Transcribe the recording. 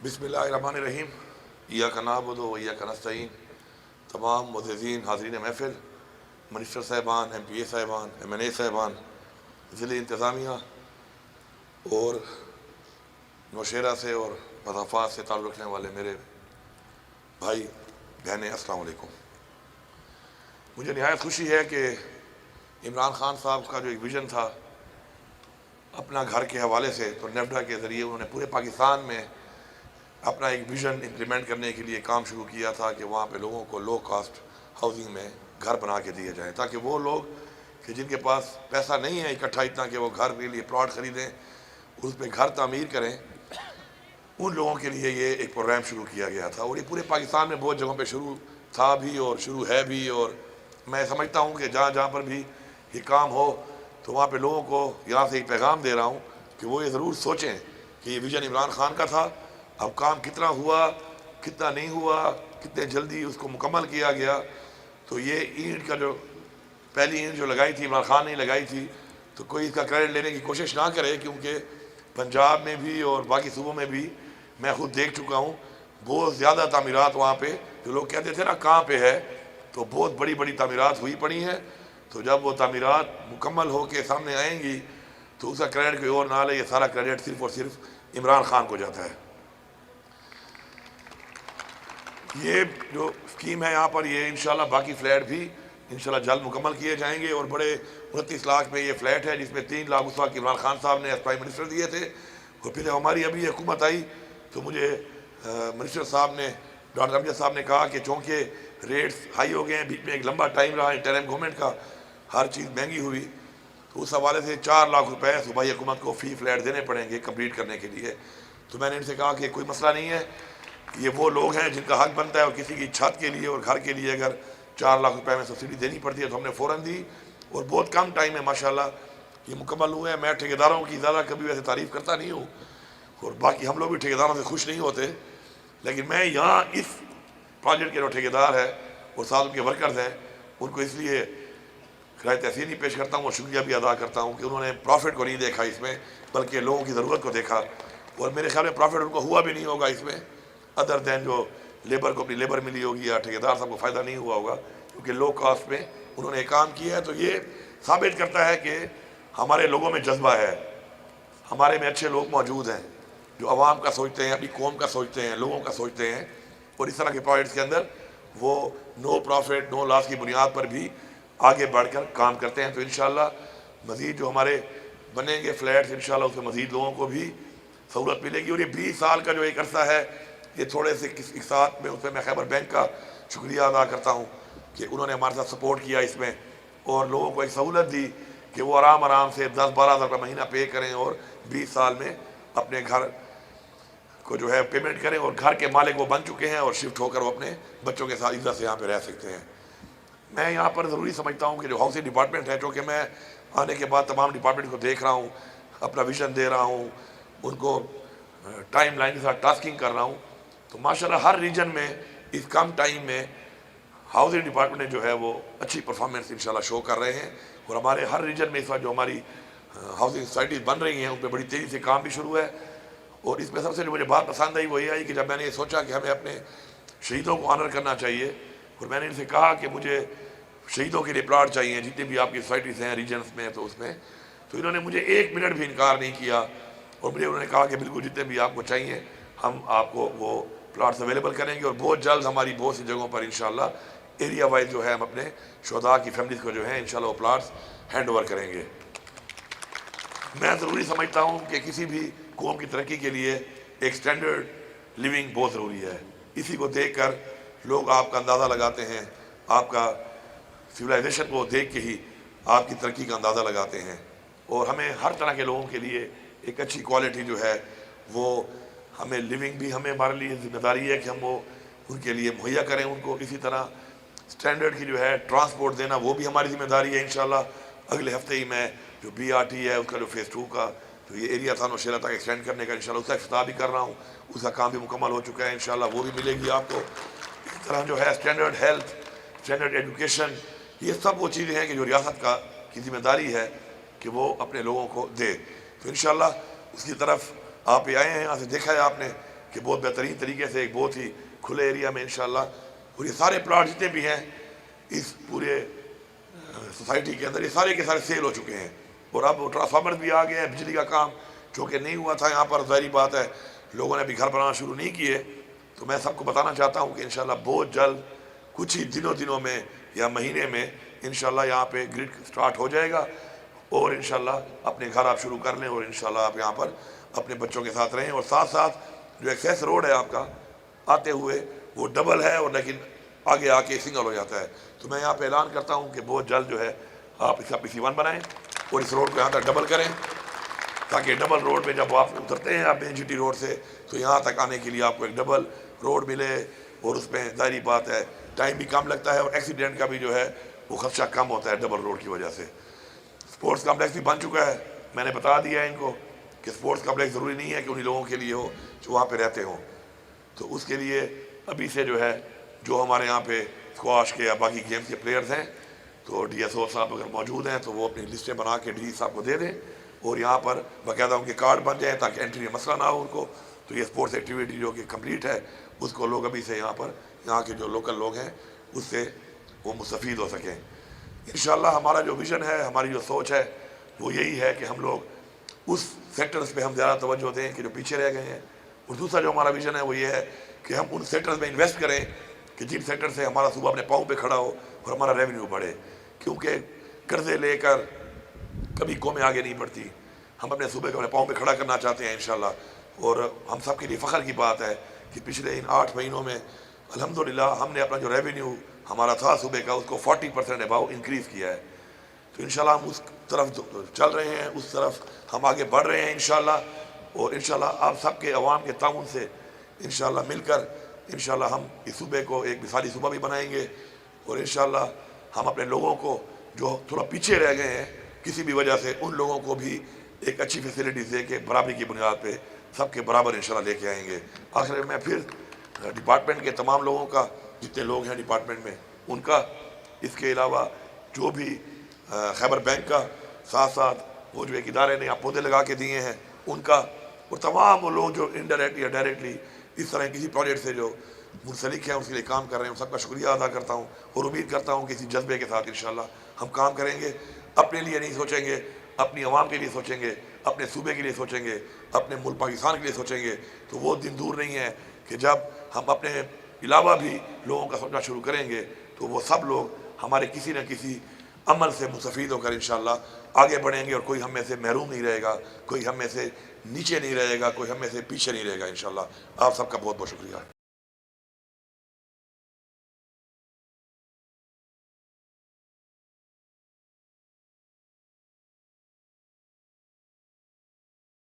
بسم اللہ الرحمن الرحیم۔ ایاک نعبد و ایاک نستعین۔ تمام معززین حاضرین محفل، منسٹر صاحبان، ایم پی اے صاحبان، ایم این اے صاحبان، ضلع انتظامیہ اور نوشہرہ سے اور مضافات سے تعلق رکھنے والے میرے بھائی بہنیں، السلام علیکم۔ مجھے نہایت خوشی ہے کہ عمران خان صاحب کا جو ایک ویژن تھا اپنا گھر کے حوالے سے، تو نیفڈا کے ذریعے انہوں نے پورے پاکستان میں اپنا ایک ویژن امپلیمنٹ کرنے کے لیے کام شروع کیا تھا کہ وہاں پہ لوگوں کو لو کاسٹ ہاؤسنگ میں گھر بنا کے دیے جائیں، تاکہ وہ لوگ کہ جن کے پاس پیسہ نہیں ہے اکٹھا اتنا کہ وہ گھر کے لیے پلاٹ خریدیں، اس پہ گھر تعمیر کریں، ان لوگوں کے لیے یہ ایک پروگرام شروع کیا گیا تھا۔ اور یہ پورے پاکستان میں بہت جگہوں پہ شروع تھا بھی اور شروع ہے بھی، اور میں سمجھتا ہوں کہ جہاں جہاں پر بھی یہ کام ہو تو وہاں پہ لوگوں کو یہاں سے ایک پیغام دے رہا ہوں کہ وہ یہ ضرور سوچیں کہ یہ ویژن عمران خان کا تھا، اب کام کتنا ہوا، کتنا نہیں ہوا، کتنے جلدی اس کو مکمل کیا گیا۔ تو یہ اینٹ کا جو پہلی اینٹ جو لگائی تھی عمران خان نے لگائی تھی، تو کوئی اس کا کریڈٹ لینے کی کوشش نہ کرے، کیونکہ پنجاب میں بھی اور باقی صوبوں میں بھی میں خود دیکھ چکا ہوں بہت زیادہ تعمیرات وہاں پہ، جو لوگ کہتے تھے نا کہاں پہ ہے، تو بہت بڑی بڑی تعمیرات ہوئی پڑی ہیں۔ تو جب وہ تعمیرات مکمل ہو کے سامنے آئیں گی تو اس کا کریڈٹ کوئی اور نہ لے، یہ سارا کریڈٹ صرف اور صرف عمران خان کو جاتا ہے۔ یہ جو اسکیم ہے یہاں پر، یہ انشاءاللہ باقی فلیٹ بھی انشاءاللہ جلد مکمل کیے جائیں گے، اور بڑے 29 لاکھ میں یہ فلیٹ ہے، جس میں 3 لاکھ اس وقت عمران خان صاحب نے ایز پرائم منسٹر دیے تھے، اور پھر ہماری ابھی حکومت آئی تو مجھے منسٹر صاحب نے، ڈاکٹر امجد صاحب نے کہا کہ چونکہ ریٹس ہائی ہو گئے ہیں، بیچ میں ایک لمبا ٹائم رہا انٹرم گورنمنٹ کا، ہر چیز مہنگی ہوئی، تو اس حوالے سے 4 لاکھ روپے صوبائی حکومت کو فی فلیٹ دینے پڑیں گے کمپلیٹ کرنے کے لیے۔ تو میں نے ان سے کہا کہ کوئی مسئلہ نہیں ہے، یہ وہ لوگ ہیں جن کا حق بنتا ہے، اور کسی کی چھت کے لیے اور گھر کے لیے اگر 4 لاکھ روپے میں سبسڈی دینی پڑتی ہے تو ہم نے فوراً دی، اور بہت کم ٹائم میں ماشاءاللہ یہ مکمل ہوئے ہیں۔ میں ٹھیکیداروں کی زیادہ کبھی ویسے تعریف کرتا نہیں ہوں، اور باقی ہم لوگ بھی ٹھیکیداروں سے خوش نہیں ہوتے، لیکن میں یہاں اس پروجیکٹ کے جو ٹھیکیدار ہیں اور ساتھ ان کے ورکرز ہیں، ان کو اس لیے خراج تحسین پیش کرتا ہوں اور شکریہ بھی ادا کرتا ہوں کہ انہوں نے پروفٹ کو نہیں دیکھا اس میں، بلکہ لوگوں کی ضرورت کو دیکھا، اور میرے خیال میں پروفٹ ان کو ہوا بھی نہیں ہوگا اس میں، ادر دین جو لیبر کو اپنی لیبر ملی ہوگی یا ٹھیکیدار صاحب کو فائدہ نہیں ہوا ہوگا، کیونکہ لو کاسٹ میں انہوں نے کام کیا ہے۔ تو یہ ثابت کرتا ہے کہ ہمارے لوگوں میں جذبہ ہے، ہمارے میں اچھے لوگ موجود ہیں جو عوام کا سوچتے ہیں، اپنی قوم کا سوچتے ہیں، لوگوں کا سوچتے ہیں، اور اس طرح کے پروجیکٹس کے اندر وہ نو پروفٹ نو لاس کی بنیاد پر بھی آگے بڑھ کر کام کرتے ہیں۔ تو انشاءاللہ مزید جو ہمارے بنیں گے فلیٹس، انشاءاللہ اس میں مزید لوگوں کو بھی سہولت ملے گی۔ اور یہ 20 سال کا جو ایک عرصہ ہے، یہ تھوڑے سے ایک ساتھ میں اس میں خیبر بینک کا شکریہ ادا کرتا ہوں کہ انہوں نے ہمارے ساتھ سپورٹ کیا اس میں، اور لوگوں کو ایک سہولت دی کہ وہ آرام سے 10-12 ہزار روپے مہینہ پے کریں اور 20 سال میں اپنے گھر کو جو ہے پیمنٹ کریں، اور گھر کے مالک وہ بن چکے ہیں، اور شفٹ ہو کر وہ اپنے بچوں کے ساتھ عزت سے یہاں پہ رہ سکتے ہیں۔ میں یہاں پر ضروری سمجھتا ہوں کہ جو ہاؤسنگ ڈپارٹمنٹ ہے، چونکہ میں آنے کے بعد تمام ڈپارٹمنٹ کو دیکھ رہا ہوں، اپنا ویژن دے رہا ہوں، ان کو ٹائم لائن کے ساتھ ٹاسکنگ کر رہا ہوں، تو ماشاءاللہ ہر ریجن میں اس کم ٹائم میں ہاؤسنگ ڈپارٹمنٹ جو ہے وہ اچھی پرفارمنس انشاءاللہ شو کر رہے ہیں، اور ہمارے ہر ریجن میں اس وقت جو ہماری ہاؤسنگ سوسائٹیز بن رہی ہیں ان پہ بڑی تیزی سے کام بھی شروع ہے۔ اور اس میں سب سے جو مجھے بات پسند آئی وہ یہ آئی کہ جب میں نے یہ سوچا کہ ہمیں اپنے شہیدوں کو آنر کرنا چاہیے، اور میں نے ان سے کہا کہ مجھے شہیدوں کے لیے پلاٹ چاہیے جتنی بھی آپ کی سوسائٹیز ہیں ریجنس میں، تو اس میں تو انہوں نے مجھے 1 منٹ بھی انکار نہیں کیا، اور مجھے انہوں نے کہا کہ بالکل جتنے بھی آپ کو چاہیے ہم آپ کو وہ پلاٹس اویلیبل کریں گے، اور بہت جلد ہماری بہت سی جگہوں پر انشاءاللہ ایریا وائز جو ہے ہم اپنے شہداء کی فیملیز کو جو ہے انشاءاللہ وہ پلاٹس ہینڈ اوور کریں گے۔ میں ضروری سمجھتا ہوں کہ کسی بھی قوم کی ترقی کے لیے ایک سٹینڈرڈ لیونگ بہت ضروری ہے، اسی کو دیکھ کر لوگ آپ کا اندازہ لگاتے ہیں، آپ کا سویلائزیشن کو دیکھ کے ہی آپ کی ترقی کا اندازہ لگاتے ہیں، اور ہمیں ہر طرح کے لوگوں کے لیے ایک اچھی کوالٹی جو ہے وہ ہمیں لیونگ بھی ہمارے لیے ذمہ داری ہے کہ ہم وہ ان کے لیے مہیا کریں ان کو، اسی طرح سٹینڈرڈ کی جو ہے ٹرانسپورٹ دینا وہ بھی ہماری ذمہ داری ہے۔ انشاءاللہ اگلے ہفتے ہی میں جو BRT ہے اس کا جو فیز 2 کا جو یہ ایریا تھا نوشہرہ تک ایکسٹینڈ کرنے کا انشاءاللہ اس کا افتتاح بھی کر رہا ہوں، اس کا کام بھی مکمل ہو چکا ہے، انشاءاللہ وہ بھی ملے گی آپ کو۔ اس طرح جو ہے سٹینڈرڈ ہیلتھ، سٹینڈرڈ ایجوکیشن، یہ سب وہ چیزیں ہیں کہ جو ریاست کی ذمہ داری ہے کہ وہ اپنے لوگوں کو دے۔ تو انشاءاللہ اس کی طرف آپ آئے ہیں، یہاں سے دیکھا ہے آپ نے کہ بہت بہترین طریقے سے ایک بہت ہی کھلے ایریا میں انشاءاللہ، اور یہ سارے پلاٹ جتنے بھی ہیں اس پورے سوسائٹی کے اندر، یہ سارے کے سارے سیل ہو چکے ہیں، اور اب ٹرانسفارمر بھی آ گیا ہے، بجلی کا کام چونکہ نہیں ہوا تھا یہاں پر، ظاہری بات ہے لوگوں نے بھی گھر بنانا شروع نہیں کیے، تو میں سب کو بتانا چاہتا ہوں کہ انشاءاللہ بہت جلد کچھ ہی دنوں میں یا مہینے میں انشاءاللہ یہاں پہ گرڈ سٹارٹ ہو جائے گا، اور انشاءاللہ اپنے گھر آپ شروع کر لیں، اور انشاءاللہ آپ یہاں پر اپنے بچوں کے ساتھ رہیں، اور ساتھ ساتھ جو ایکسیس روڈ ہے آپ کا آتے ہوئے وہ ڈبل ہے، اور لیکن آگے آ کے سنگل ہو جاتا ہے، تو میں یہاں پہ اعلان کرتا ہوں کہ بہت جلد جو ہے آپ اس کا PC1 بنائیں اور اس روڈ کو یہاں تک ڈبل کریں، تاکہ ڈبل روڈ میں جب آپ اترتے ہیں آپ مین GT روڈ سے تو یہاں تک آنے کے لیے آپ کو ایک ڈبل روڈ ملے، اور اس میں ظاہری بات ہے ٹائم بھی کم لگتا ہے، اور ایکسیڈنٹ کا بھی جو ہے وہ خدشہ کم ہوتا ہے ڈبل روڈ کی وجہ سے۔ سپورٹس کمپلیکس بھی بن چکا ہے، میں نے بتا دیا ہے ان کو کہ سپورٹس کمپلیکس ضروری نہیں ہے کہ انہی لوگوں کے لیے ہو جو وہاں پہ رہتے ہوں، تو اس کے لیے ابھی سے جو ہے جو ہمارے یہاں پہ اسکواش کے یا باقی گیمز کے پلیئرز ہیں تو DSO صاحب اگر موجود ہیں تو وہ اپنی لسٹیں بنا کے DG صاحب کو دے دیں، اور یہاں پر باقاعدہ ان کے کارڈ بن جائیں تاکہ انٹری میں مسئلہ نہ ہو ان کو، تو یہ سپورٹس ایکٹیویٹی جو کہ کمپلیٹ ہے اس کو لوگ ابھی سے یہاں پر یہاں کے جو لوکل لوگ ہیں اس سے وہ مستفید ہو سکیں۔ انشاءاللہ ہمارا جو ویژن ہے، ہماری جو سوچ ہے وہ یہی ہے کہ ہم لوگ اس سیکٹرز پہ ہم زیادہ توجہ دیں کہ جو پیچھے رہ گئے ہیں، اور دوسرا جو ہمارا ویژن ہے وہ یہ ہے کہ ہم ان سیکٹرز میں انویسٹ کریں کہ جن سیکٹر سے ہمارا صوبہ اپنے پاؤں پہ کھڑا ہو اور ہمارا ریونیو بڑھے، کیونکہ قرضے لے کر کبھی قومیں آگے نہیں بڑھتی، ہم اپنے صوبے کو اپنے پاؤں پہ کھڑا کرنا چاہتے ہیں انشاءاللہ، اور ہم سب کے لیے فخر کی بات ہے کہ پچھلے ان 8 مہینوں میں الحمدللہ ہم نے اپنا جو ریونیو ہمارا تھا صوبے کا اس کو 40% اباؤ انکریز کیا ہے، تو انشاءاللہ ہم اس طرف چل رہے ہیں، اس طرف ہم آگے بڑھ رہے ہیں انشاءاللہ، اور انشاءاللہ آپ سب کے عوام کے تعاون سے انشاءاللہ مل کر انشاءاللہ ہم اس صوبے کو ایک مثالی صوبہ بھی بنائیں گے، اور انشاءاللہ ہم اپنے لوگوں کو جو تھوڑا پیچھے رہ گئے ہیں کسی بھی وجہ سے ان لوگوں کو بھی ایک اچھی فیسلٹیز دے کے برابری کی بنیاد پہ سب کے برابر انشاءاللہ لے کے آئیں گے۔ آخر میں پھر ڈپارٹمنٹ کے تمام لوگوں کا، جتنے لوگ ہیں ڈپارٹمنٹ میں ان کا، اس کے علاوہ جو بھی خیبر بینک کا، ساتھ ساتھ وہ جو ایک ادارے نے آپ پودے لگا کے دیے ہیں ان کا، اور تمام وہ لوگ جو انڈائریکٹ یا ڈائریکٹلی اس طرح کسی پروجیکٹ سے جو منسلک ہیں اس کے لیے کام کر رہے ہیں، ان سب کا شکریہ ادا کرتا ہوں، اور امید کرتا ہوں کہ اسی جذبے کے ساتھ انشاءاللہ ہم کام کریں گے، اپنے لیے نہیں سوچیں گے، اپنی عوام کے لیے سوچیں گے، اپنے صوبے کے لیے سوچیں گے، اپنے ملک پاکستان کے لیے سوچیں گے، تو وہ دن دور نہیں ہے کہ جب ہم اپنے علاوہ بھی لوگوں کا سوچنا شروع کریں گے تو وہ سب لوگ ہمارے کسی نہ کسی عمل سے مستفید ہو کر انشاءاللہ آگے بڑھیں گے، اور کوئی ہم میں سے محروم نہیں رہے گا، کوئی ہم میں سے نیچے نہیں رہے گا، کوئی ہم میں سے پیچھے نہیں رہے گا انشاءاللہ۔ آپ سب کا بہت بہت شکریہ۔